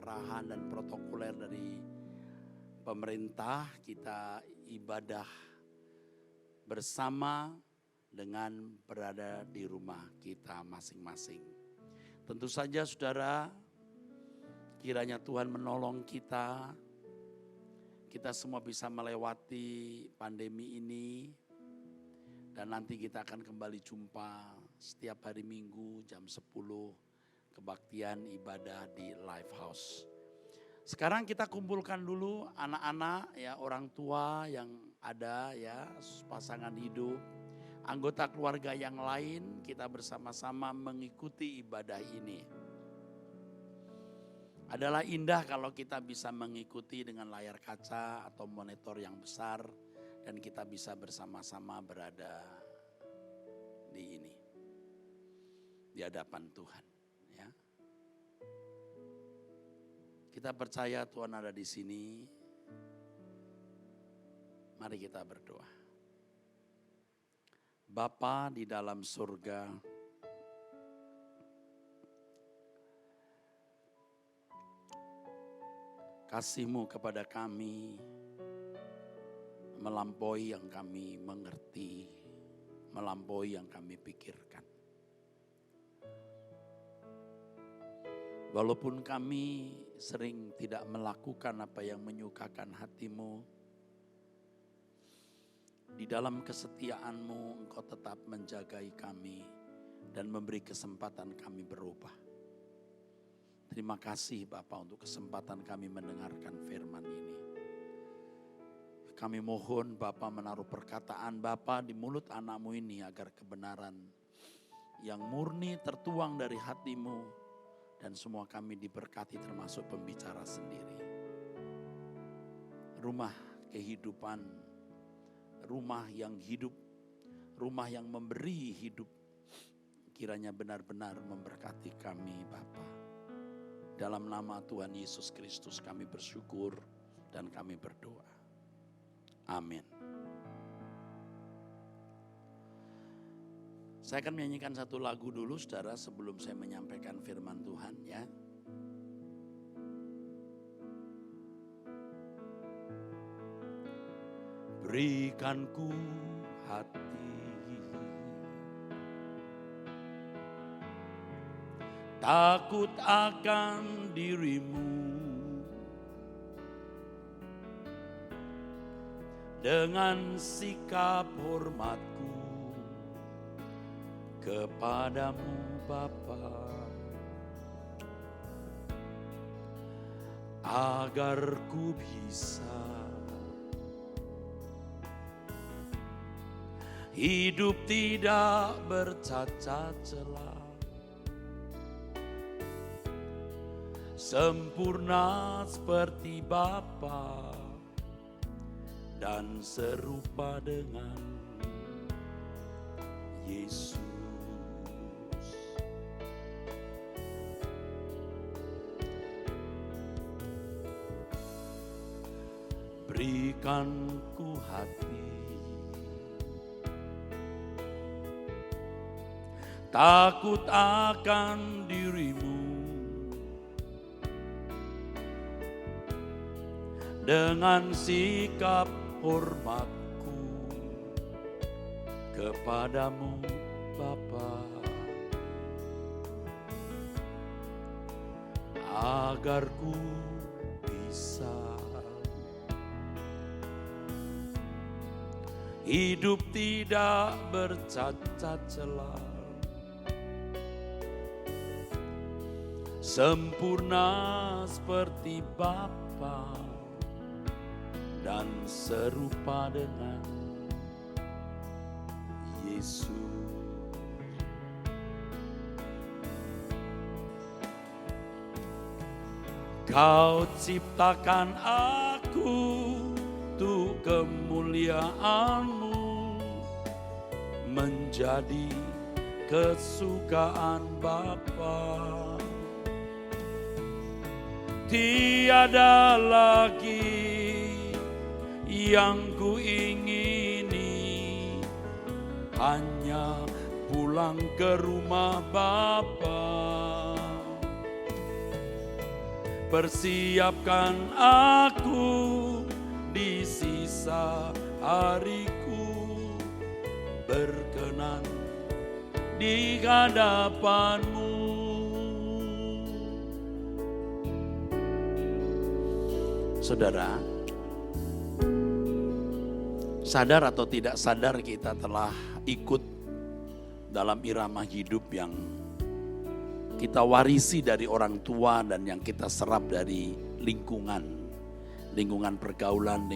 arahan dan protokoler dari pemerintah, kita ibadah bersama dengan berada di rumah kita masing-masing. Tentu saja saudara, kiranya Tuhan menolong kita semua bisa melewati pandemi ini. Dan nanti kita akan kembali jumpa setiap hari Minggu jam 10 kebaktian ibadah di Life House. Sekarang kita kumpulkan dulu anak-anak ya, orang tua yang ada ya, pasangan hidup, anggota keluarga yang lain, kita bersama-sama mengikuti ibadah ini. Adalah indah kalau kita bisa mengikuti dengan layar kaca atau monitor yang besar dan kita bisa bersama-sama berada di ini, di hadapan Tuhan. Ya. Kita percaya Tuhan ada di sini. Mari kita berdoa. Bapa di dalam surga, kasih-Mu kepada kami melampaui yang kami mengerti, melampaui yang kami pikirkan. Walaupun kami sering tidak melakukan apa yang menyukakan hati-Mu, di dalam kesetiaan-Mu Engkau tetap menjagai kami dan memberi kesempatan kami berubah. Terima kasih Bapa untuk kesempatan kami mendengarkan firman ini. Kami mohon Bapa menaruh perkataan Bapa di mulut anak-Mu ini agar kebenaran yang murni tertuang dari hati-Mu dan semua kami diberkati termasuk pembicara sendiri. Rumah kehidupan, rumah yang hidup, rumah yang memberi hidup, kiranya benar-benar memberkati kami Bapa. Dalam nama Tuhan Yesus Kristus kami bersyukur dan kami berdoa. Amin. Saya akan menyanyikan satu lagu dulu saudara sebelum saya menyampaikan firman Tuhan ya. Berikan ku hati, takut akan diri-Mu, dengan sikap hormatku kepadamu Bapa, agar ku bisa hidup tidak bercacat celah, sempurna seperti Bapa dan serupa dengan Yesus. Berikan ku hati, takut akan diri-Mu, dengan sikap hormatku kepadamu Bapa, agar ku bisa hidup tidak bercacat celah, sempurna seperti Bapa dan serupa dengan Yesus. Kau ciptakan aku untuk kemuliaan-Mu, menjadi kesukaan Bapa. Tiada lagi yang ku ingini, hanya pulang ke rumah Bapa. persiapkan aku di sisa hariku, berkenan di hadapan-Mu. Saudara, sadar atau tidak sadar kita telah ikut dalam irama hidup yang kita warisi dari orang tua dan yang kita serap dari lingkungan pergaulan,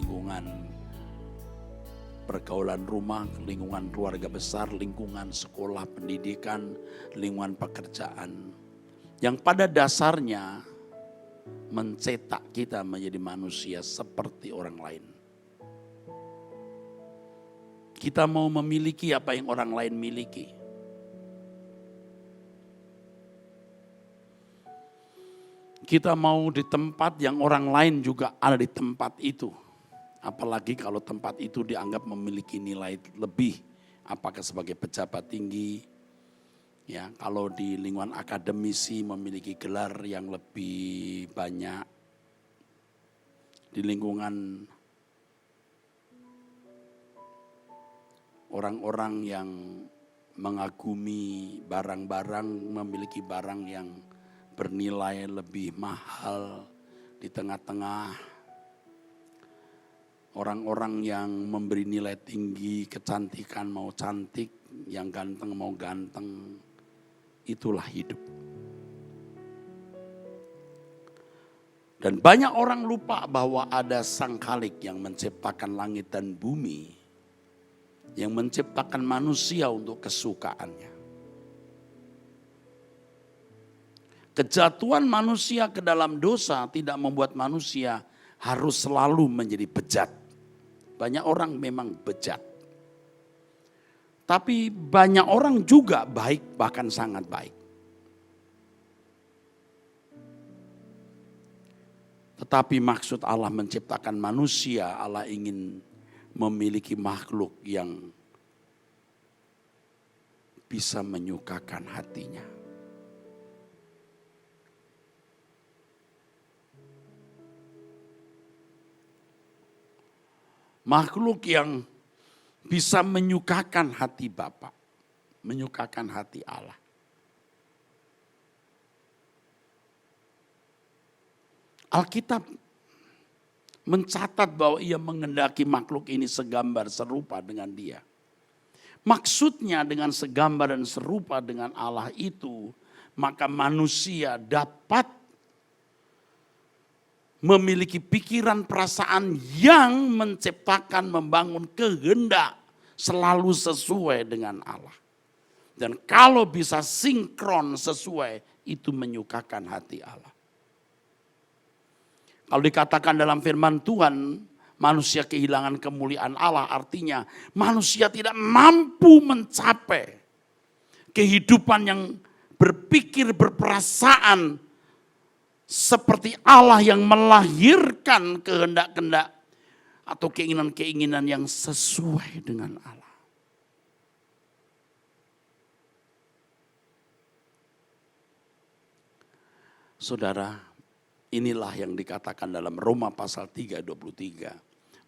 pergaulan rumah, lingkungan keluarga besar, lingkungan sekolah, pendidikan, lingkungan pekerjaan. Yang pada dasarnya mencetak kita menjadi manusia seperti orang lain. Kita mau memiliki apa yang orang lain miliki. Kita mau di tempat yang orang lain juga ada di tempat itu. Apalagi kalau tempat itu dianggap memiliki nilai lebih. Apakah sebagai pejabat tinggi, ya, kalau di lingkungan akademisi memiliki gelar yang lebih banyak, di lingkungan orang-orang yang mengagumi barang-barang, memiliki barang yang bernilai lebih mahal, di tengah-tengah orang-orang yang memberi nilai tinggi, kecantikan mau cantik, yang ganteng mau ganteng. Itulah hidup. Dan banyak orang lupa bahwa ada Sang Khalik yang menciptakan langit dan bumi, yang menciptakan manusia untuk kesukaannya. Kejatuhan manusia ke dalam dosa tidak membuat manusia harus selalu menjadi bejat. Banyak orang memang bejat. Tapi banyak orang juga baik, bahkan sangat baik. Tetapi maksud Allah menciptakan manusia, Allah ingin memiliki makhluk yang bisa menyukakan hatinya. Makhluk yang bisa menyukakan hati Bapa, menyukakan hati Allah. Alkitab mencatat bahwa ia mengendaki makhluk ini segambar serupa dengan dia. Maksudnya dengan segambar dan serupa dengan Allah itu, maka manusia dapat memiliki pikiran perasaan yang menciptakan, membangun kehendak selalu sesuai dengan Allah. Dan kalau bisa sinkron sesuai, itu menyukakan hati Allah. Kalau dikatakan dalam firman Tuhan, manusia kehilangan kemuliaan Allah, artinya manusia tidak mampu mencapai kehidupan yang berpikir, berperasaan seperti Allah yang melahirkan kehendak-kehendak atau keinginan-keinginan yang sesuai dengan Allah. Saudara, inilah yang dikatakan dalam Roma pasal 3:23.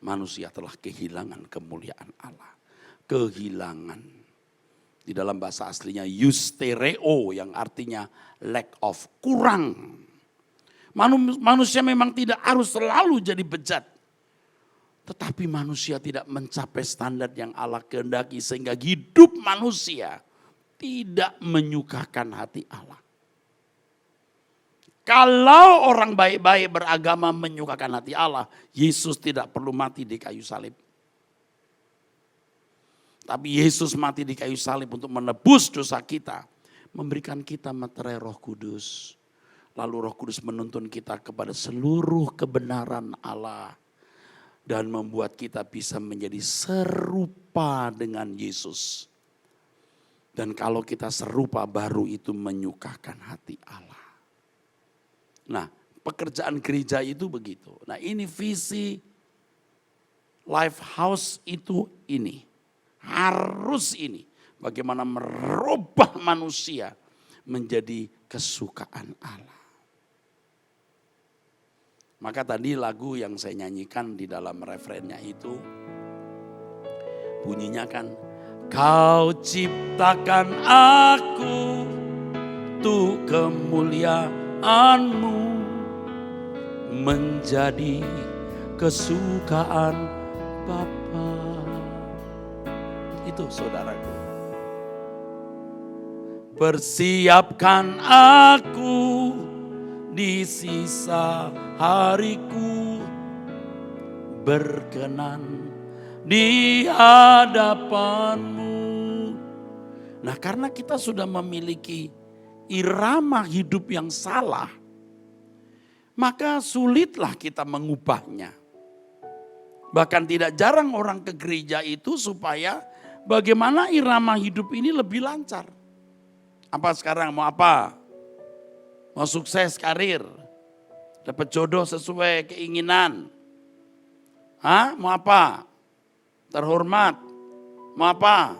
Manusia telah kehilangan kemuliaan Allah. Kehilangan. Di dalam bahasa aslinya eustereo yang artinya lack of, kurang. Manusia memang tidak harus selalu jadi bejat. Tetapi manusia tidak mencapai standar yang Allah kehendaki sehingga hidup manusia tidak menyukakan hati Allah. Kalau orang baik-baik beragama menyukakan hati Allah, Yesus tidak perlu mati di kayu salib. Tapi Yesus mati di kayu salib untuk menebus dosa kita, memberikan kita materai Roh Kudus. Lalu Roh Kudus menuntun kita kepada seluruh kebenaran Allah. Dan membuat kita bisa menjadi serupa dengan Yesus. Dan kalau kita serupa, baru itu menyukakan hati Allah. Nah, pekerjaan gereja itu begitu. Nah, ini visi Lifehouse itu ini. Harus ini. Bagaimana merubah manusia menjadi kesukaan Allah. Maka tadi lagu yang saya nyanyikan di dalam refrennya itu bunyinya kan, Kau ciptakan aku untuk kemuliaan-Mu, menjadi kesukaan Bapa. Itu saudaraku. Persiapkan aku di sisa hariku, berkenan di hadapan-Mu. Nah, karena kita sudah memiliki irama hidup yang salah, maka sulitlah kita mengubahnya. Bahkan tidak jarang orang ke gereja itu supaya bagaimana irama hidup ini lebih lancar. Apa sekarang mau apa? Mau sukses karir, dapat jodoh sesuai keinginan. Mau apa? Terhormat. Mau apa?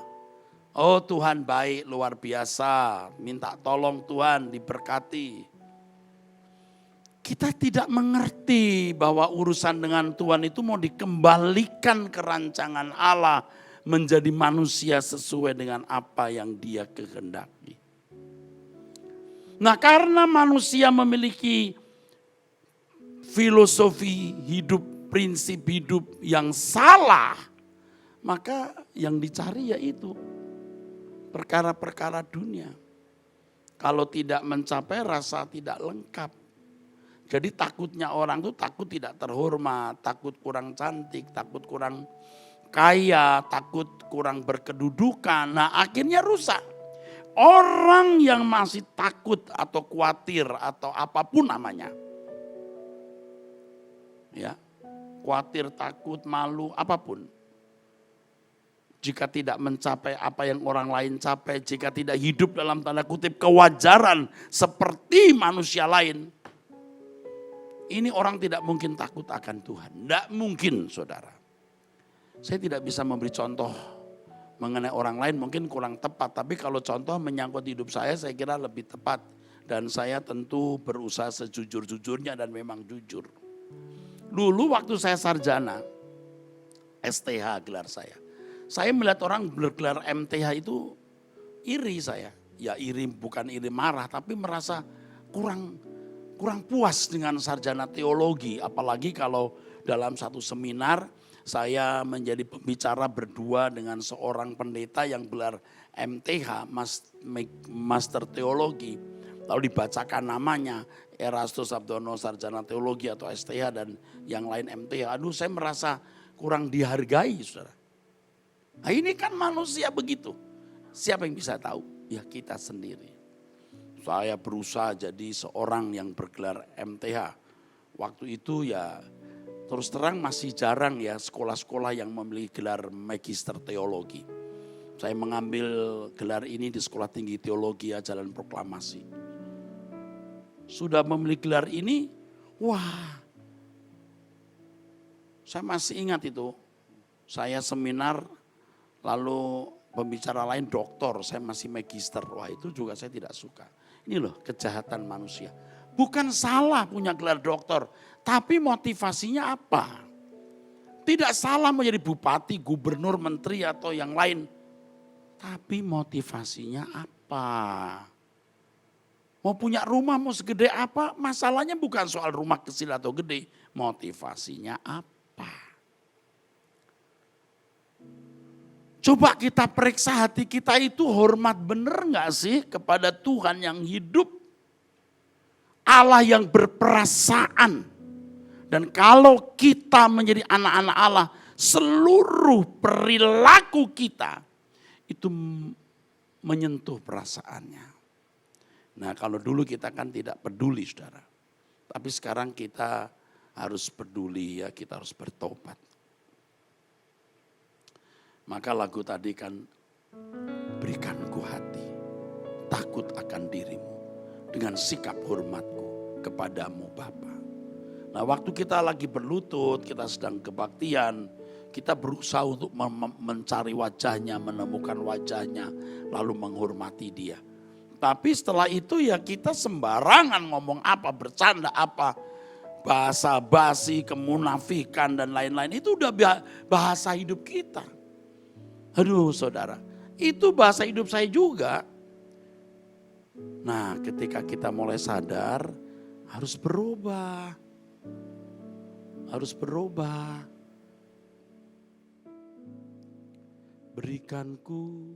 Oh, Tuhan baik, luar biasa. Minta tolong Tuhan, diberkati. Kita tidak mengerti bahwa urusan dengan Tuhan itu mau dikembalikan ke rancangan Allah, menjadi manusia sesuai dengan apa yang Dia kehendaki. Nah, karena manusia memiliki filosofi hidup, prinsip hidup yang salah, maka yang dicari yaitu perkara-perkara dunia. Kalau tidak mencapai, rasa tidak lengkap. Jadi takutnya orang itu takut tidak terhormat, takut kurang cantik, takut kurang kaya, takut kurang berkedudukan. Nah, akhirnya rusak. Orang yang masih takut atau khawatir atau apapun namanya, ya, khawatir, takut, malu, apapun. Jika tidak mencapai apa yang orang lain capai, jika tidak hidup dalam tanda kutip kewajaran seperti manusia lain, ini orang tidak mungkin takut akan Tuhan. Tidak mungkin, saudara. Saya tidak bisa memberi contoh mengenai orang lain, mungkin kurang tepat. Tapi kalau contoh menyangkut hidup saya kira lebih tepat. Dan saya tentu berusaha sejujur-jujurnya dan memang jujur. Dulu waktu saya sarjana, STH gelar saya. Saya melihat orang bergelar MTH itu iri saya. Ya iri, bukan iri marah, tapi merasa kurang puas dengan sarjana teologi. Apalagi kalau dalam satu seminar saya menjadi pembicara berdua dengan seorang pendeta yang gelar MTH, Master Teologi. Lalu dibacakan namanya, Erastus Abdono Sarjana Teologi atau STH dan yang lain MTH. Aduh, saya merasa kurang dihargai, saudara. Nah, ini kan manusia begitu. Siapa yang bisa tahu? Ya kita sendiri. Saya berusaha jadi seorang yang bergelar MTH. Waktu itu ya terus terang masih jarang ya sekolah-sekolah yang memiliki gelar Magister Teologi. Saya mengambil gelar ini di Sekolah Tinggi Teologi Jalan Proklamasi. Sudah memiliki gelar ini, wah. Saya masih ingat itu. Saya seminar, lalu pembicara lain doktor, saya masih magister. Wah, itu juga saya tidak suka. Ini loh kejahatan manusia. Bukan salah punya gelar doktor, tapi motivasinya apa? Tidak salah menjadi bupati, gubernur, menteri atau yang lain. Tapi motivasinya apa? Mau punya rumah mau segede apa? Masalahnya bukan soal rumah kecil atau gede. Motivasinya apa? Coba kita periksa hati kita itu hormat bener gak sih kepada Tuhan yang hidup? Allah yang berperasaan. Dan kalau kita menjadi anak-anak Allah, seluruh perilaku kita itu menyentuh perasaannya. Nah, kalau dulu kita kan tidak peduli, saudara. Tapi sekarang kita harus peduli ya, kita harus bertobat. Maka lagu tadi kan, berikanku hati, takut akan dirimu. Dengan sikap hormatku kepadamu Bapa. Nah, waktu kita lagi berlutut, kita sedang kebaktian, kita berusaha untuk mencari wajahnya, menemukan wajahnya, lalu menghormati dia. Tapi setelah itu ya kita sembarangan ngomong apa, bercanda apa. bahasa basi, kemunafikan dan lain-lain. Itu udah bahasa hidup kita. Aduh saudara, itu bahasa hidup saya juga. Nah ketika kita mulai sadar, harus berubah. Harus berubah. Berikanku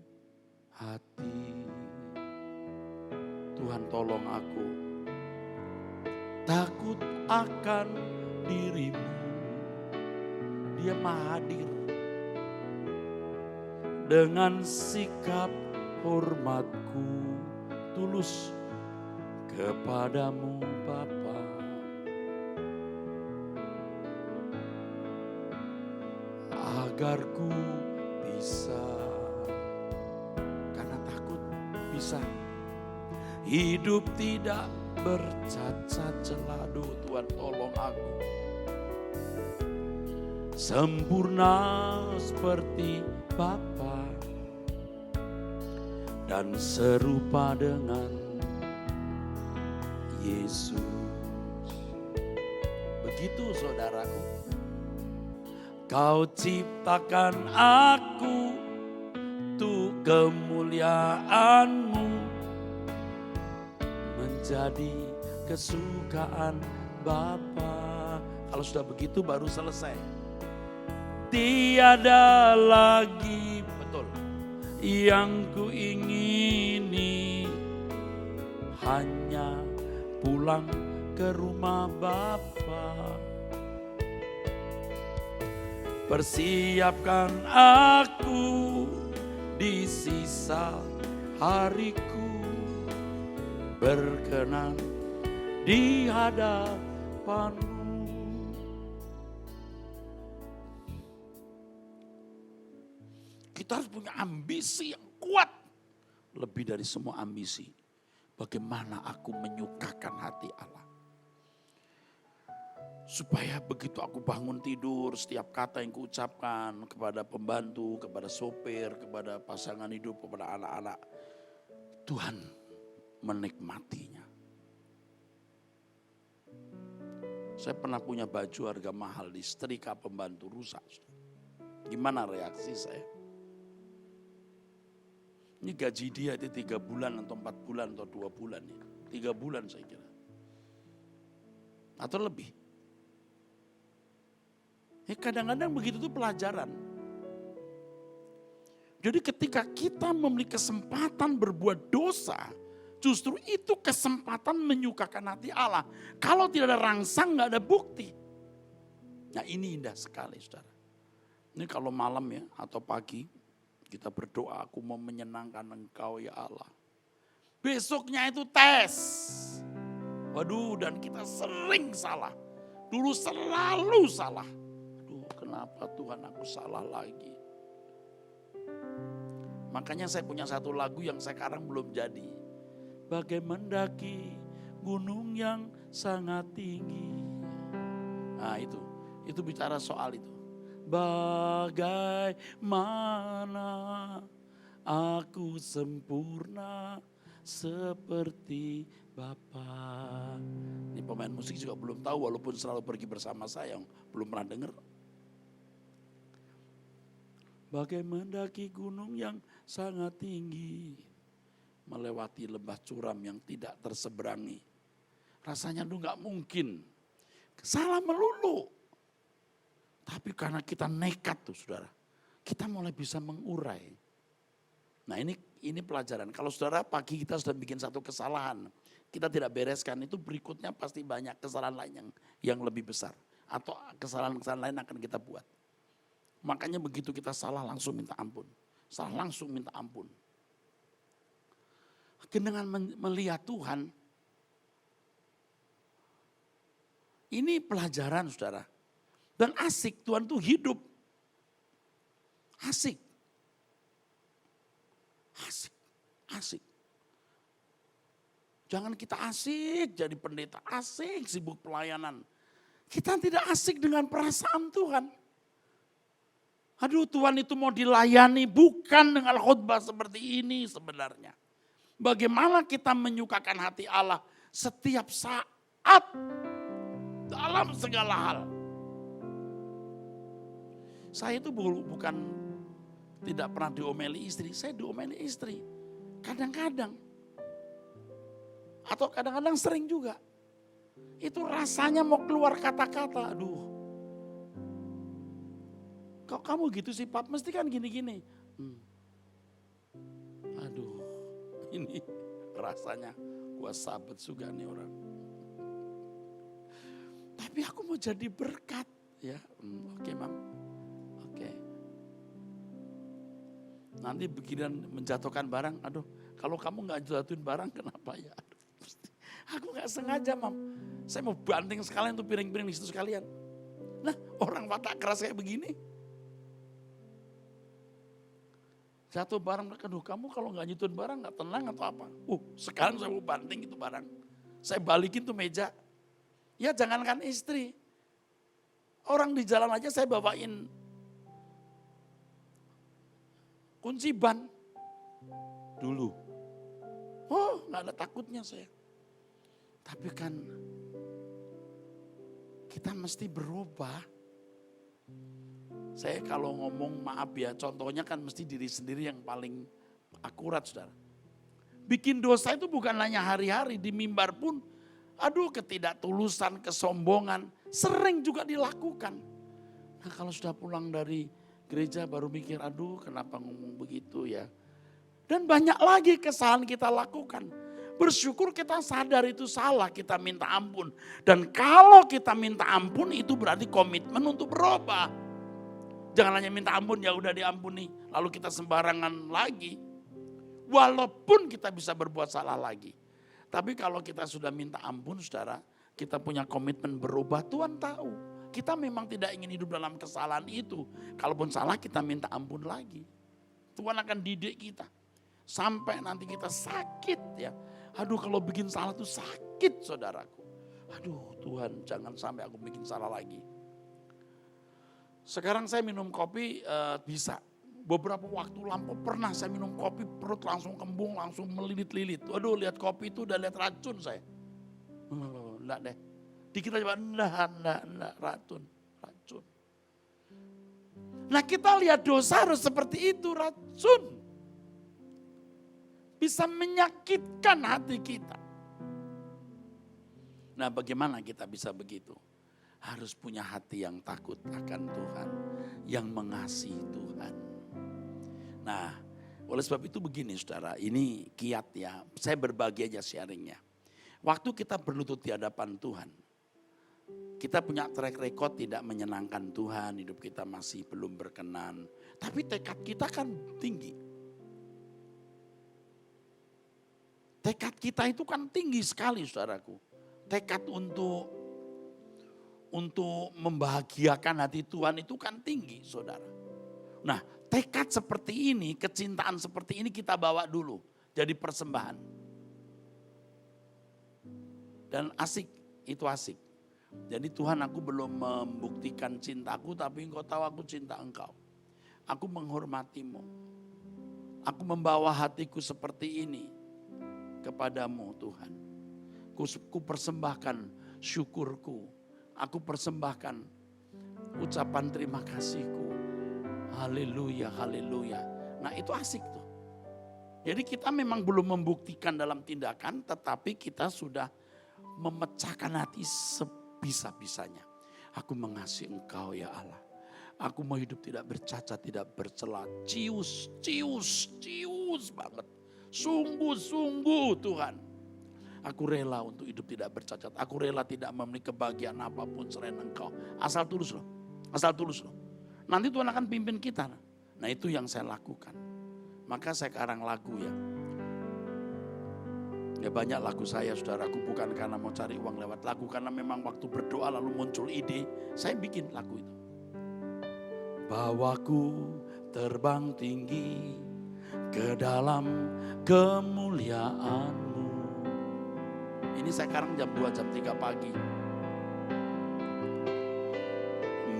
hati. Tuhan tolong aku. Takut akan dirimu. Dia maha hadir. Dengan sikap hormatku tulus kepadamu Bapa. Agar ku bisa, karena takut bisa hidup tidak bercacat celah. Aduh Tuhan tolong aku. Sempurna seperti Bapa dan serupa dengan Yesus. Begitu saudaraku. Kau ciptakan aku untuk kemuliaan-Mu, menjadi kesukaan Bapa. Kalau sudah begitu baru selesai. Tiada lagi, betul, yang ku ingini, hanya pulang ke rumah Bapa. Persiapkan aku di sisa hariku, berkenan di hadapan-Mu. Kita harus punya ambisi yang kuat. Lebih dari semua ambisi. Bagaimana aku menyukakan hati Allah. Supaya begitu aku bangun tidur, setiap kata yang kuucapkan kepada pembantu, kepada sopir, kepada pasangan hidup, kepada anak-anak. Tuhan menikmatinya. Saya pernah punya baju harga mahal, disetrika pembantu rusak. Gimana reaksi saya? Ini gaji dia itu 3 bulan atau 4 bulan atau 2 bulan ya. 3 bulan saya kira. Atau lebih. Kadang-kadang begitu tuh pelajaran. Jadi ketika kita memiliki kesempatan berbuat dosa, justru itu kesempatan menyukakan hati Allah. Kalau tidak ada rangsang, gak ada bukti. Nah ini indah sekali saudara. Ini kalau malam ya atau pagi, kita berdoa, aku mau menyenangkan Engkau ya Allah. Besoknya itu tes. Waduh, dan kita sering salah. Dulu selalu salah. Aduh, kenapa Tuhan aku salah lagi. Makanya saya punya satu lagu yang sekarang belum jadi. Bagai mendaki gunung yang sangat tinggi. Nah itu bicara soal itu. Bagaimana aku sempurna seperti Bapa. Ini pemain musik juga belum tahu walaupun selalu pergi bersama saya, belum pernah dengar. Bagai mendaki gunung yang sangat tinggi, melewati lembah curam yang tidak terseberangi. Rasanya itu gak mungkin, salah melulu. Tapi karena kita nekat tuh saudara, kita mulai bisa mengurai. Nah ini pelajaran. Kalau saudara pagi kita sudah bikin satu kesalahan, kita tidak bereskan, itu berikutnya pasti banyak kesalahan lain yang lebih besar. Atau kesalahan-kesalahan lain akan kita buat. Makanya begitu kita salah langsung minta ampun. Salah langsung minta ampun. Dengan melihat Tuhan, ini pelajaran saudara. Dan asik, Tuhan tuh hidup. Asik. Asik. Jangan kita asik jadi pendeta, asik sibuk pelayanan. Kita tidak asik dengan perasaan Tuhan. Aduh Tuhan itu mau dilayani bukan dengan khotbah seperti ini sebenarnya. Bagaimana kita menyukakan hati Allah setiap saat. dalam segala hal. Saya itu bukan tidak pernah diomeli istri, saya diomeli istri. Kadang-kadang. Atau kadang-kadang sering juga. Itu rasanya mau keluar kata-kata, aduh. Kok kamu gitu sih Pap, mesti kan gini-gini. Aduh, ini rasanya gua sahabat juga nih orang. Tapi aku mau jadi berkat ya. Oke, Mam. Oke. Nanti beginian menjatuhkan barang, aduh kalau kamu gak jatuhin barang kenapa ya? Aduh, aku gak sengaja Mam. Saya mau banting sekalian tuh piring-piring di situ sekalian. Nah orang watak keras kayak begini. Jatuh barang, aduh kamu kalau gak nyituin barang gak tenang atau apa? Sekarang saya mau banting itu barang. Saya balikin tuh meja. Ya jangankan istri. Orang di jalan aja saya bawain kunci ban. Dulu. Gak ada takutnya saya. Tapi kan kita mesti berubah. Saya kalau ngomong maaf ya, contohnya kan mesti diri sendiri yang paling akurat saudara. Bikin dosa itu bukan hanya hari-hari, di mimbar pun aduh ketidaktulusan, kesombongan sering juga dilakukan. Nah kalau sudah pulang dari gereja baru mikir aduh kenapa ngomong begitu ya. Dan banyak lagi kesalahan kita lakukan. Bersyukur kita sadar itu salah, kita minta ampun. Dan kalau kita minta ampun itu berarti komitmen untuk berubah. Jangan hanya minta ampun, ya udah diampuni. Lalu kita sembarangan lagi. Walaupun kita bisa berbuat salah lagi. Tapi kalau kita sudah minta ampun saudara, kita punya komitmen berubah, Tuhan tahu. Kita memang tidak ingin hidup dalam kesalahan itu. Kalaupun salah kita minta ampun lagi. Tuhan akan didik kita. Sampai nanti kita sakit ya. Aduh kalau bikin salah tuh sakit saudaraku. Aduh Tuhan jangan sampai aku bikin salah lagi. Sekarang saya minum kopi bisa. Beberapa waktu lampau pernah saya minum kopi perut langsung kembung, langsung melilit-lilit. Aduh lihat kopi itu udah lihat racun saya. Enggak deh. Dikit aja enggak racun. Nah kita lihat dosa harus seperti itu, racun. Bisa menyakitkan hati kita. Nah bagaimana kita bisa begitu? Harus punya hati yang takut akan Tuhan. Yang mengasihi Tuhan. Nah oleh sebab itu begini saudara, ini kiat ya. Saya berbagi aja sharingnya. Waktu kita berlutut di hadapan Tuhan. Kita punya track record tidak menyenangkan Tuhan. Hidup kita masih belum berkenan. Tapi tekad kita kan tinggi. Tekad kita itu kan tinggi sekali saudaraku. Tekad untuk membahagiakan hati Tuhan itu kan tinggi saudara. Nah tekad seperti ini, kecintaan seperti ini kita bawa dulu. Jadi persembahan. Dan asik, itu asik. Jadi Tuhan aku belum membuktikan cintaku tapi engkau tahu aku cinta engkau. Aku menghormatimu. Aku membawa hatiku seperti ini. Kepadamu Tuhan. Ku persembahkan syukurku. Aku persembahkan ucapan terima kasihku. Haleluya, haleluya. Nah itu asik tuh. Jadi kita memang belum membuktikan dalam tindakan. Tetapi kita sudah memecahkan hati sebisa-bisanya. Aku mengasihi engkau ya Allah. Aku mau hidup tidak bercacat, tidak bercela. Cius banget. Sungguh-sungguh Tuhan. Aku rela untuk hidup tidak bercacat. Aku rela tidak memiliki kebahagiaan apapun selain engkau. Asal tulus loh. Nanti Tuhan akan pimpin kita. Nah itu yang saya lakukan. Maka saya karang lagu ya. Ya banyak lagu saya saudaraku bukan karena mau cari uang lewat lagu. Karena memang waktu berdoa lalu muncul ide. Saya bikin lagu itu. Bawaku terbang tinggi ke dalam kemuliaan-Mu. Ini saya sekarang jam 2, jam 3 pagi.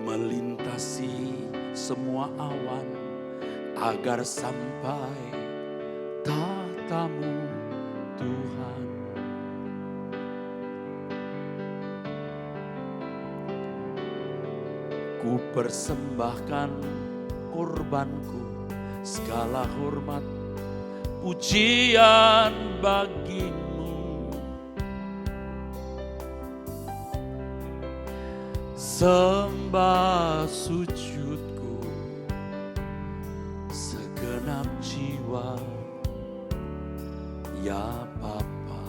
Melintasi semua awan agar sampai tahta-Mu Tuhan. Ku persembahkan korbanku, segala hormat, pujian bagimu. Sembah sujudku, segenap jiwa, ya Bapa.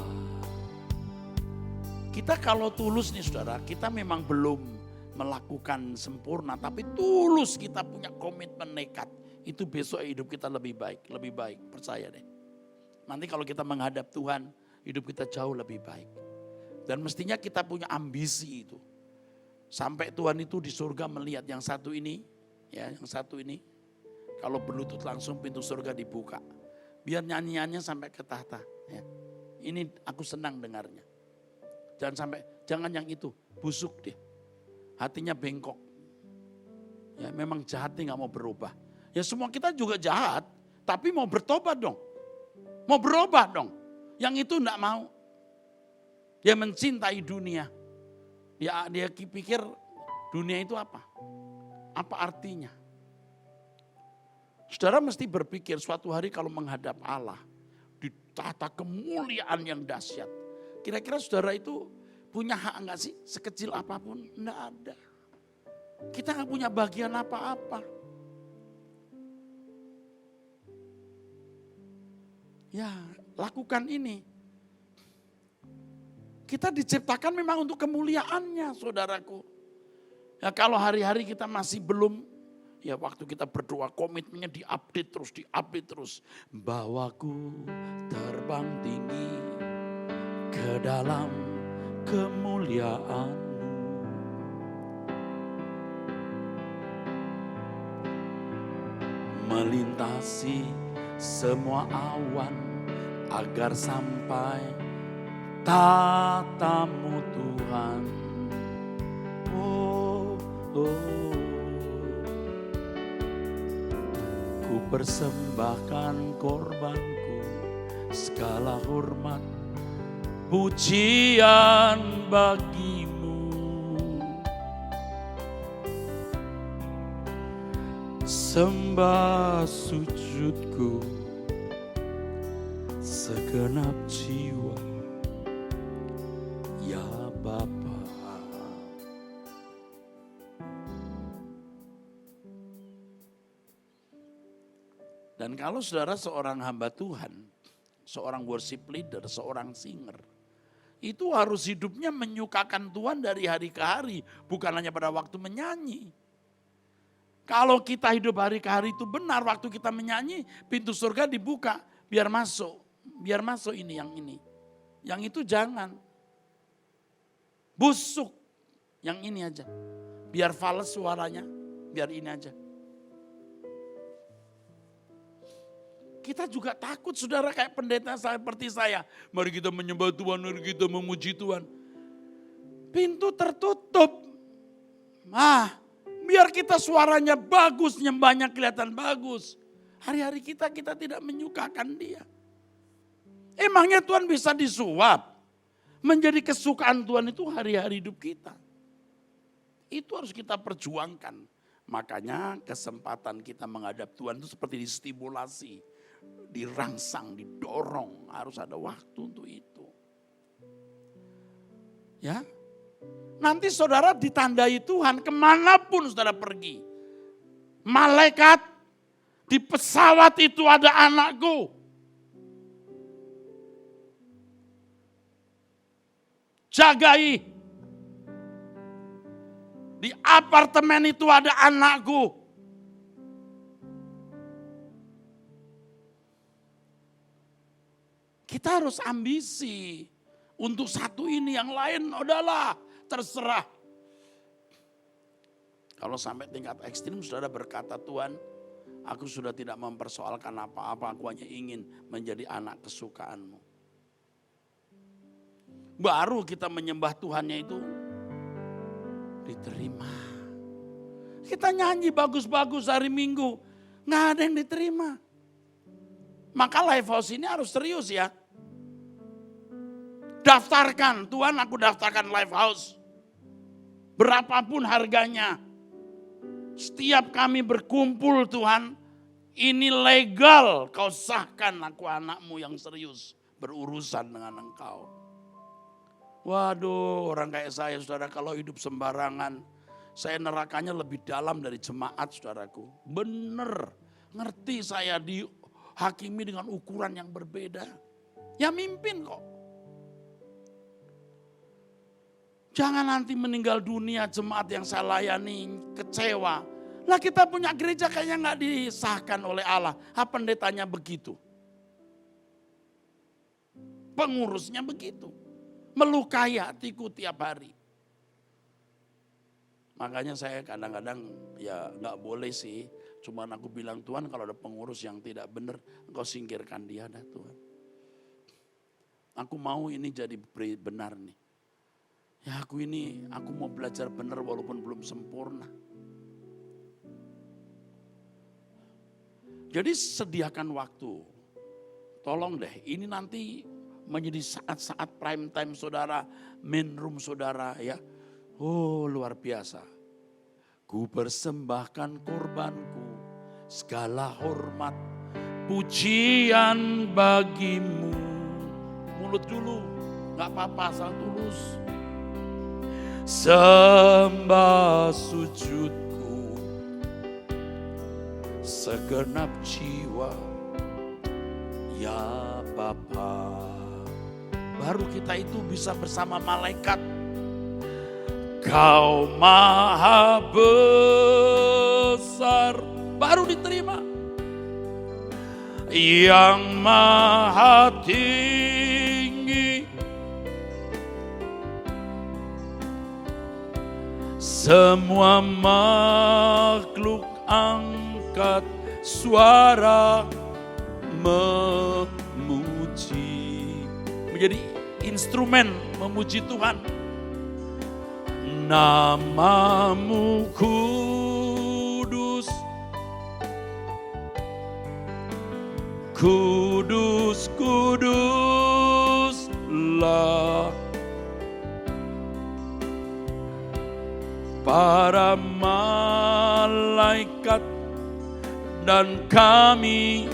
Kita kalau tulus nih saudara, kita memang belum melakukan sempurna, tapi tulus kita punya komitmen nekat. Itu besok hidup kita lebih baik, percaya deh. Nanti kalau kita menghadap Tuhan, hidup kita jauh lebih baik. Dan mestinya kita punya ambisi itu. Sampai Tuhan itu di surga melihat yang satu ini, ya yang satu ini, kalau berlutut langsung pintu surga dibuka. Biar nyanyiannya sampai ke tahta. Ya. Ini aku senang dengarnya. Jangan yang itu, busuk dia. Hatinya bengkok. Ya memang jahatnya gak mau berubah. Ya semua kita juga jahat, tapi mau bertobat dong. Mau berubah dong. Yang itu gak mau. Dia mencintai dunia. Dia pikir dunia itu apa? Apa artinya? Saudara mesti berpikir suatu hari kalau menghadap Allah. Di tata kemuliaan yang dahsyat. Kira-kira saudara itu punya hak enggak sih? Sekecil apapun? Enggak ada. Kita enggak punya bagian apa-apa. Ya, lakukan ini. Kita diciptakan memang untuk kemuliaannya, saudaraku. Ya kalau hari-hari kita masih belum, ya waktu kita berdoa komitmennya diupdate terus. Bawaku terbang tinggi ke dalam kemuliaan-Mu. Melintasi semua awan agar sampai tatamu Tuhan. Oh. Ku persembahkan korbanku, segala hormat, pujian bagimu. Sembah sujudku, segenap jiwa, ya Bapa. Dan kalau saudara seorang hamba Tuhan, seorang worship leader, seorang singer, itu harus hidupnya menyukakan Tuhan dari hari ke hari, bukan hanya pada waktu menyanyi. Kalau kita hidup hari ke hari itu benar, waktu kita menyanyi, pintu surga dibuka, biar masuk ini yang ini. Yang itu jangan. Busuk, yang ini aja. Biar fals suaranya, biar ini aja. Kita juga takut saudara kayak pendeta seperti saya. Mari kita menyembah Tuhan, mari kita memuji Tuhan. Pintu tertutup. Biar kita suaranya bagus, nyembahnya kelihatan bagus. Hari-hari kita tidak menyukakan Dia. Emangnya Tuhan bisa disuap? Menjadi kesukaan Tuhan itu hari-hari hidup kita. Itu harus kita perjuangkan. Makanya kesempatan kita menghadap Tuhan itu seperti distimulasi, dirangsang, didorong. Harus ada waktu untuk itu. Ya, nanti saudara ditandai Tuhan kemanapun saudara pergi. Malaikat di pesawat itu ada anakku. Jagai. Di apartemen itu ada anakku. Kita harus ambisi. Untuk satu ini yang lain udahlah terserah. Kalau sampai tingkat ekstrim saudara berkata, Tuhan aku sudah tidak mempersoalkan apa-apa, aku hanya ingin menjadi anak kesukaan-Mu. Baru kita menyembah Tuhannya itu diterima. Kita nyanyi bagus-bagus hari Minggu, nggak ada yang diterima. Maka Life House ini harus serius ya. Daftarkan, Tuhan aku daftarkan Life House. Berapapun harganya. Setiap kami berkumpul Tuhan, ini legal, kau sahkan aku anakmu yang serius berurusan dengan engkau. Waduh, orang kayak saya saudara kalau hidup sembarangan, saya nerakanya lebih dalam dari jemaat saudaraku. Bener, ngerti saya dihakimi dengan ukuran yang berbeda. Ya mimpin kok. Jangan nanti meninggal dunia jemaat yang saya layani kecewa. Lah kita punya gereja kayaknya nggak disahkan oleh Allah. Pendetanya begitu. Pengurusnya begitu. Melukai hatiku tiap hari. Makanya saya kadang-kadang ya nggak boleh sih. Cuman aku bilang Tuhan kalau ada pengurus yang tidak benar, engkau singkirkan dia dah Tuhan. Aku mau ini jadi benar nih. Ya aku mau belajar benar walaupun belum sempurna. Jadi sediakan waktu. Tolong deh, ini nanti menjadi saat-saat prime time saudara, main room saudara ya. Oh luar biasa. Ku persembahkan korbanku, segala hormat, pujian bagimu. Mulut dulu, gak apa-apa asal tulus. Sembah sujudku, segenap jiwa, ya Bapa. Baru kita itu bisa bersama malaikat. Kau maha besar, baru diterima. Yang maha tinggi, semua makhluk angkat suara memuji. Menjadi instrumen memuji Tuhan. Namamu kudus, kudus, kuduslah. Para malaikat dan kami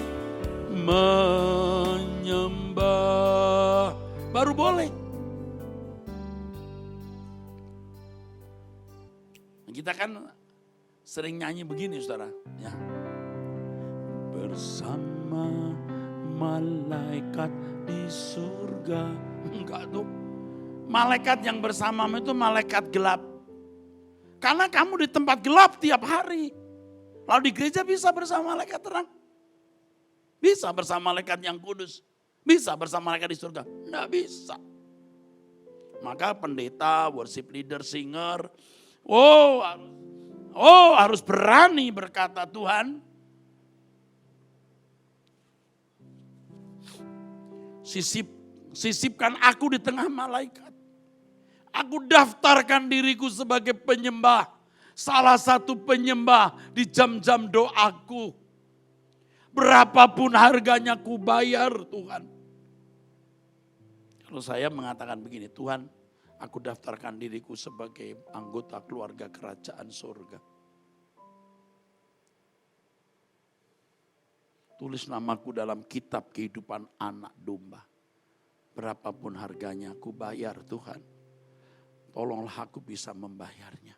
menyembah. Baru boleh. Kita kan sering nyanyi begini saudara. Ya. Bersama malaikat di surga. Enggak tuh. Malaikat yang bersamamu itu malaikat gelap. Karena kamu di tempat gelap tiap hari. Lalu di gereja bisa bersama malaikat terang. Bisa bersama malaikat yang kudus. Bisa bersama malaikat di surga. Enggak bisa. Maka pendeta, worship leader, singer. Harus berani berkata Tuhan. Sisipkan aku di tengah malaikat. Aku daftarkan diriku sebagai penyembah. Salah satu penyembah di jam-jam doaku. Berapapun harganya ku bayar Tuhan. Kalau saya mengatakan begini, Tuhan aku daftarkan diriku sebagai anggota keluarga kerajaan surga. Tulis namaku dalam kitab kehidupan anak domba. Berapapun harganya aku bayar Tuhan. Tolonglah aku bisa membayarnya.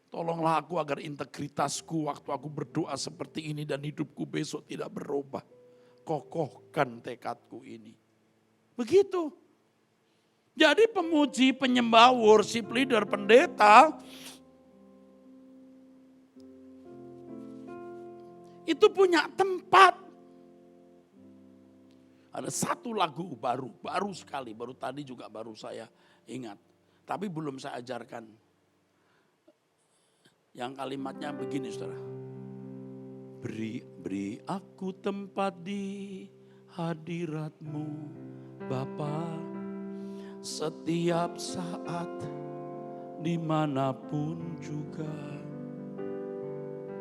Tolonglah aku agar integritasku waktu aku berdoa seperti ini dan hidupku besok tidak berubah. Kokohkan tekadku ini. Begitu. Jadi pemuji, penyembah, worship leader, pendeta. Itu punya tempat. Ada satu lagu baru sekali. Baru tadi juga baru saya ingat. Tapi belum saya ajarkan. Yang kalimatnya begini saudara. Beri aku tempat di hadirat-Mu Bapa. Setiap saat dimanapun juga.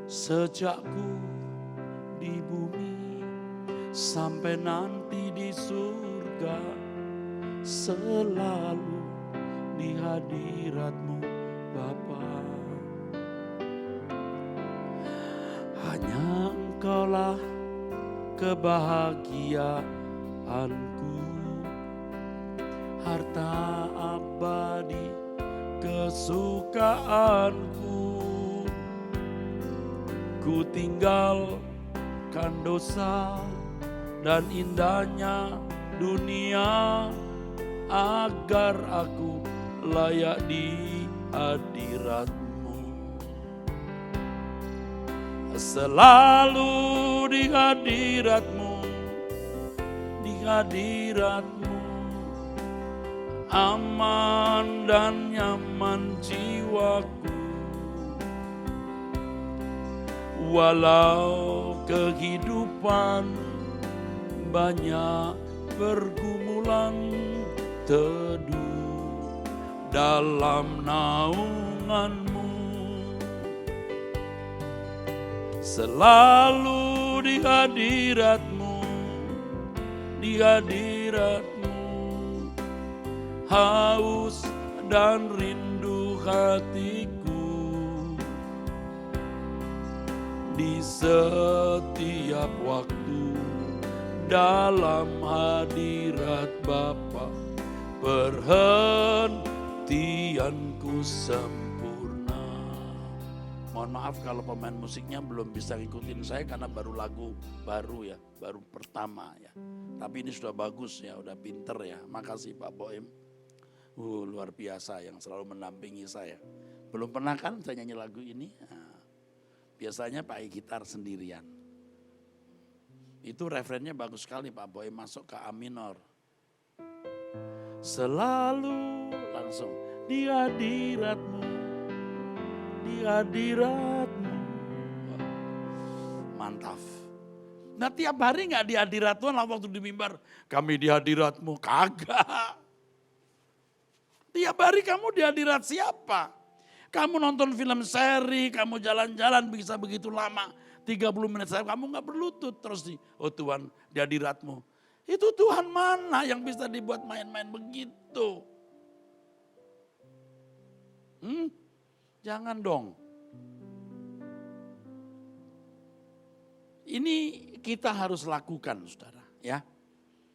Sejakku di bumi sampai nanti di surga. Selalu di hadirat-Mu Bapa. Engkaulah kebahagiaanku, harta abadi kesukaanku. Ku tinggalkan dosa dan indahnya dunia, agar aku layak di hadirat-Mu. Selalu di hadirat-Mu, di hadirat-Mu, aman dan nyaman jiwaku. Walau kehidupan banyak pergumulan, teduh dalam naungan-Mu. Selalu di hadirat-Mu, di hadirat-Mu, haus dan rindu hatiku. Di setiap waktu dalam hadirat Bapa, perhentianku sempurna. Mohon maaf kalau pemain musiknya belum bisa ngikutin saya karena baru lagu baru ya, baru pertama ya. Tapi ini sudah bagus ya, udah pinter ya. Makasih Pak Boem. Luar biasa yang selalu mendampingi saya. Belum pernah kan saya nyanyi lagu ini? Nah, biasanya pakai gitar sendirian. Itu referennya bagus sekali Pak Boem, masuk ke A minor. Selalu langsung di hadirat-Mu, di hadirat-Mu. Mantap. Nah tiap hari gak di hadirat Tuhan lah waktu di mimbar. Kami di hadirat-Mu, kagak. Tiap hari kamu di hadirat siapa? Kamu nonton film seri, kamu jalan-jalan bisa begitu lama. 30 menit saya, kamu gak berlutut terus oh Tuhan di hadirat-Mu. Itu Tuhan mana yang bisa dibuat main-main begitu? Jangan dong. Ini kita harus lakukan saudara ya.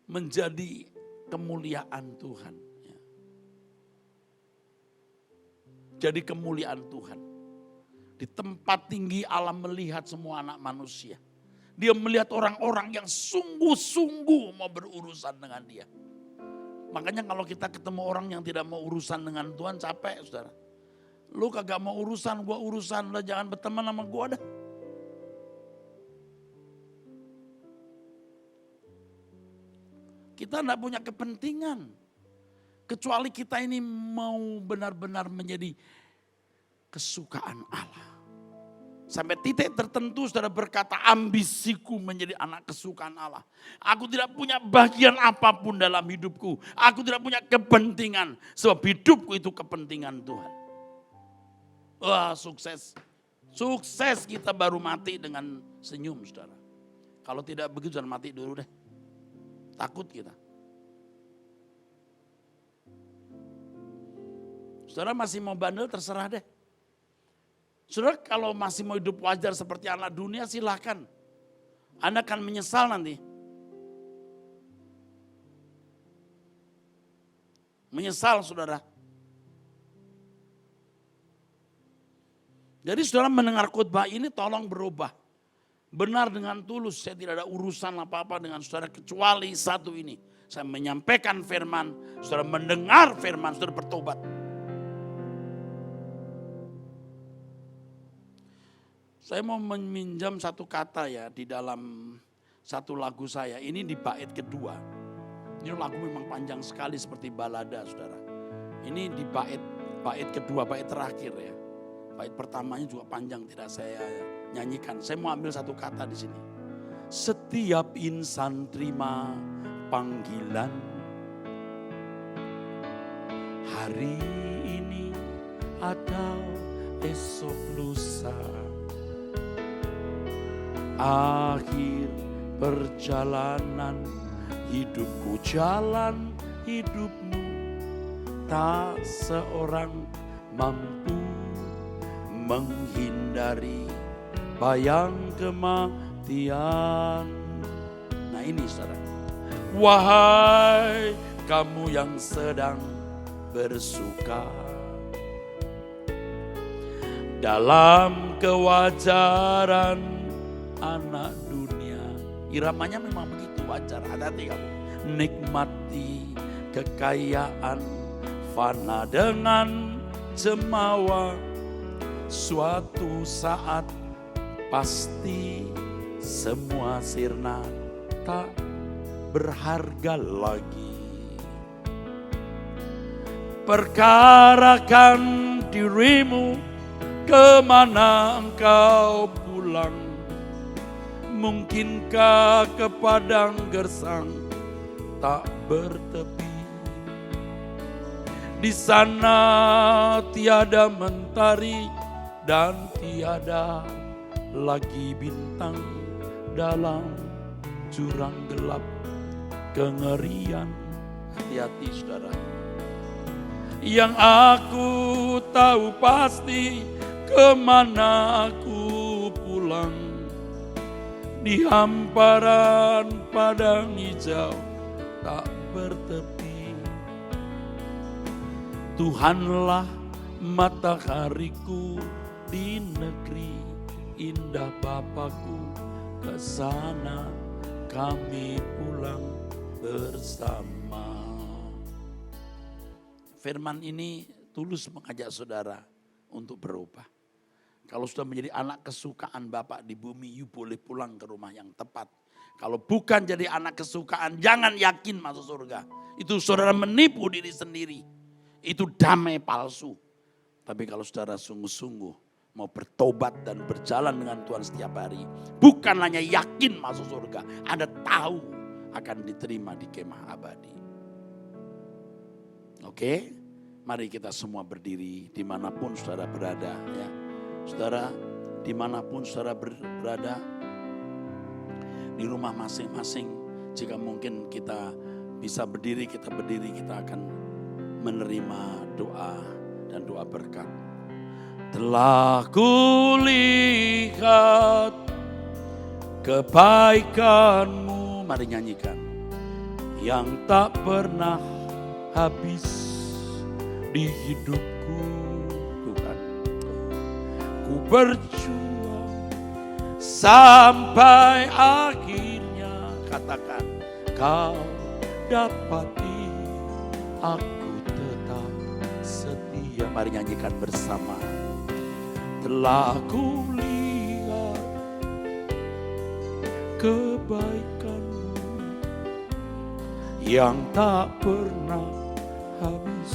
Menjadi kemuliaan Tuhan. Ya. Jadi kemuliaan Tuhan. Di tempat tinggi Allah melihat semua anak manusia. Dia melihat orang-orang yang sungguh-sungguh mau berurusan dengan dia. Makanya kalau kita ketemu orang yang tidak mau urusan dengan Tuhan capek saudara. Lu kagak mau urusan, gua urusan. Lu jangan berteman sama gua dah. Kita enggak punya kepentingan. Kecuali kita ini mau benar-benar menjadi kesukaan Allah. Sampai titik tertentu saudara berkata ambisiku menjadi anak kesukaan Allah. Aku tidak punya bagian apapun dalam hidupku. Aku tidak punya kepentingan. Sebab hidupku itu kepentingan Tuhan. Wah sukses. Sukses kita baru mati dengan senyum saudara. Kalau tidak begitu jangan mati dulu deh. Takut kita. Saudara masih mau bandel terserah deh. Saudara kalau masih mau hidup wajar seperti anak dunia silahkan. Anda akan menyesal nanti. Menyesal saudara. Jadi saudara mendengar khotbah ini tolong berubah. Benar dengan tulus, saya tidak ada urusan apa-apa dengan saudara kecuali satu ini. Saya menyampaikan firman, saudara mendengar firman, saudara bertobat. Saya mau meminjam satu kata ya di dalam satu lagu saya. Ini di bait kedua. Ini lagu memang panjang sekali seperti balada saudara. Ini di bait kedua, bait terakhir ya. Bait pertamanya juga panjang tidak saya nyanyikan. Saya mau ambil satu kata di sini. Setiap insan terima panggilan. Hari ini atau esok lusa. Akhir perjalanan hidupku jalan hidupmu. Tak seorang mampu menghindari bayang kematian. Nah ini saudara. Wahai kamu yang sedang bersuka dalam kewajaran anak dunia. Iramanya memang begitu wajar, hati-hati kamu. Nikmati kekayaan fana dengan jemawa. Suatu saat pasti semua sirna tak berharga lagi. Perkarakan dirimu, kemana engkau pulang? Mungkinkah ke padang gersang tak bertepi? Di sana tiada mentari dan tiada lagi bintang, dalam jurang gelap kengerian. Hati-hati saudara. Yang aku tahu pasti, kemana aku pulang. Di hamparan padang hijau tak bertepi. Tuhanlah matahariku di negeri indah Bapakku. Ke sana kami pulang bersama. Firman ini tulus mengajak saudara untuk berubah. Kalau sudah menjadi anak kesukaan Bapak di bumi, you boleh pulang ke rumah yang tepat. Kalau bukan jadi anak kesukaan, jangan yakin masuk surga. Itu saudara menipu diri sendiri. Itu damai palsu. Tapi kalau saudara sungguh-sungguh mau bertobat dan berjalan dengan Tuhan setiap hari, bukan hanya yakin masuk surga, Anda tahu akan diterima di kemah abadi. Oke, mari kita semua berdiri dimanapun saudara berada ya. Saudara, dimanapun saudara berada, di rumah masing-masing, jika mungkin kita bisa berdiri, kita akan menerima doa dan doa berkat. Telah kulihat kebaikanmu, mari nyanyikan, yang tak pernah habis di hidupku Tuhan. Ku berjuang sampai akhirnya, katakan, kau dapati aku tetap setia. Mari nyanyikan bersama. Telah kulihat kebaikanmu yang tak pernah habis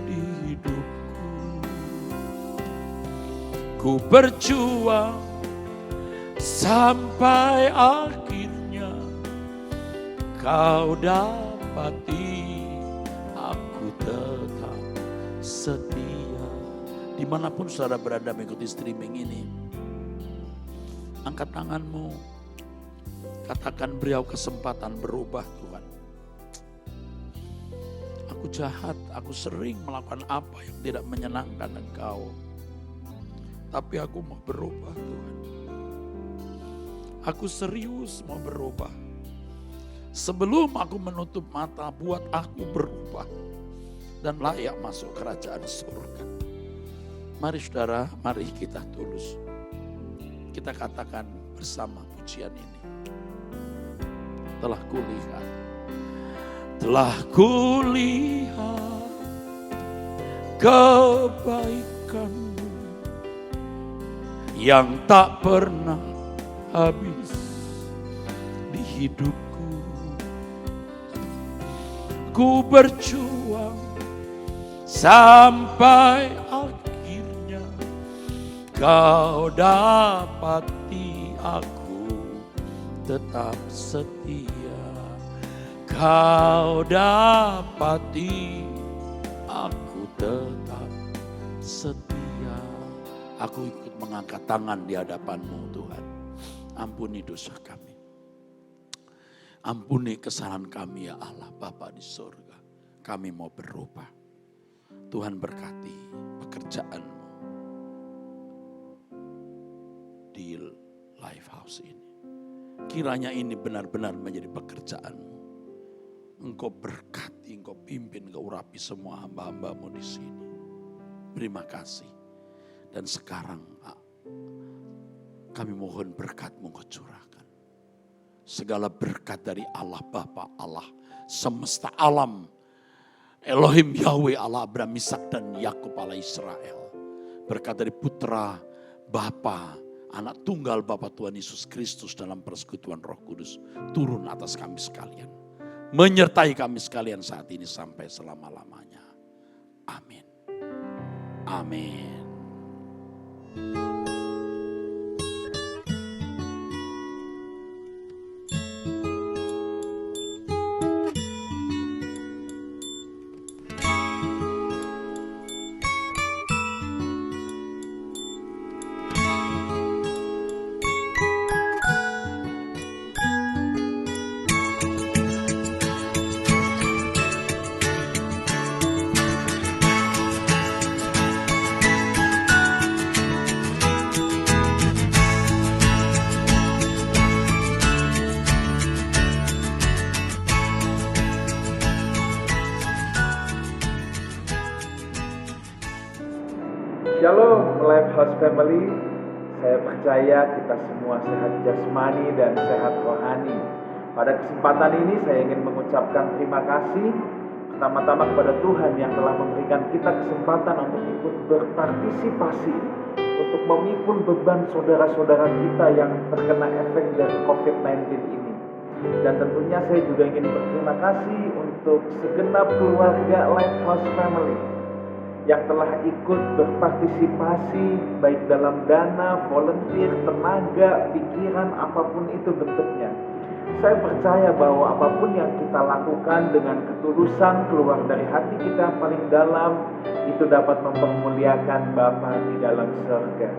di hidupku. Ku berjuang sampai akhirnya, kau dapati aku tetap setia. Dimanapun saudara berada mengikuti streaming ini, angkat tanganmu, katakan, beri aku kesempatan berubah Tuhan. Aku jahat, aku sering melakukan apa yang tidak menyenangkan Engkau. Tapi aku mau berubah Tuhan. Aku serius mau berubah. Sebelum aku menutup mata, buat aku berubah dan layak masuk kerajaan surga. Mari saudara, mari kita tulus. Kita katakan bersama pujian ini. Telah kulihat kebaikanmu yang tak pernah habis di hidupku. Ku berjuang sampai akhirnya, kau dapati aku tetap setia. Kau dapati aku tetap setia. Aku ikut mengangkat tangan di hadapan-Mu Tuhan. Ampuni dosa kami. Ampuni kesalahan kami ya Allah Bapa di surga. Kami mau berubah. Tuhan berkati pekerjaan-Mu di Lifehouse ini. Kiranya ini benar-benar menjadi pekerjaan-Mu. Engkau berkati, Engkau pimpin, Engkau urapi semua hamba-hamba-Mu di sini. Terima kasih. Dan sekarang kami mohon berkat-Mu Engkau curahkan. Segala berkat dari Allah Bapa, Allah semesta alam, Elohim Yahweh, Allah Abraham, Ishak dan Yakub, Allah Israel. Berkat dari Putra, Bapa, Anak Tunggal Bapa Tuhan Yesus Kristus dalam persekutuan Roh Kudus turun atas kami sekalian. Menyertai kami sekalian saat ini sampai selama-lamanya. Amin. Amin. Shalom Lifehouse Family, saya percaya kita semua sehat jasmani dan sehat rohani. Pada kesempatan ini saya ingin mengucapkan terima kasih pertama-tama kepada Tuhan yang telah memberikan kita kesempatan untuk ikut berpartisipasi untuk memikul beban saudara-saudara kita yang terkena efek dari COVID-19 ini. Dan tentunya saya juga ingin berterima kasih untuk segenap keluarga Lifehouse Family yang telah ikut berpartisipasi baik dalam dana, volunteer, tenaga, pikiran, apapun itu bentuknya. Saya percaya bahwa apapun yang kita lakukan dengan ketulusan keluar dari hati kita yang paling dalam, itu dapat mempermuliakan Bapa di dalam surga.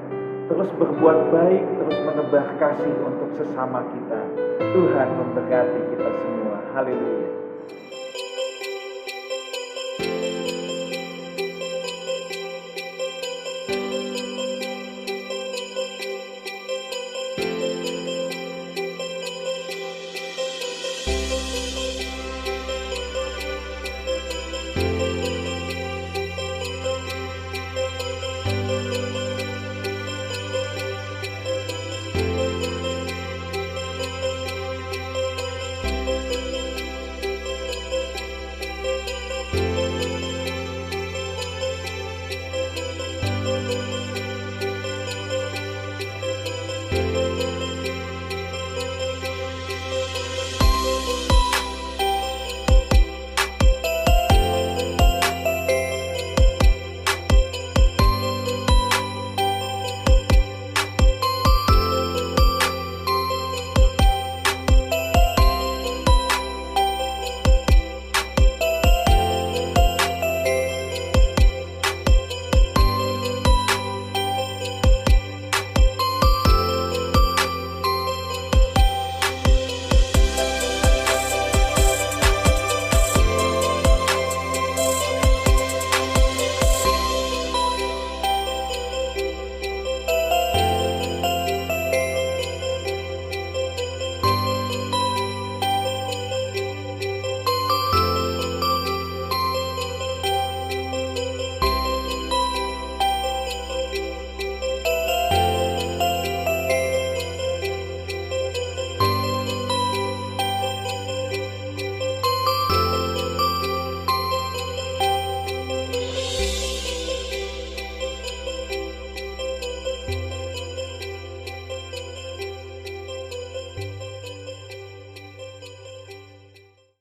Terus berbuat baik, terus menebar kasih untuk sesama kita. Tuhan memberkati kita semua. Haleluya.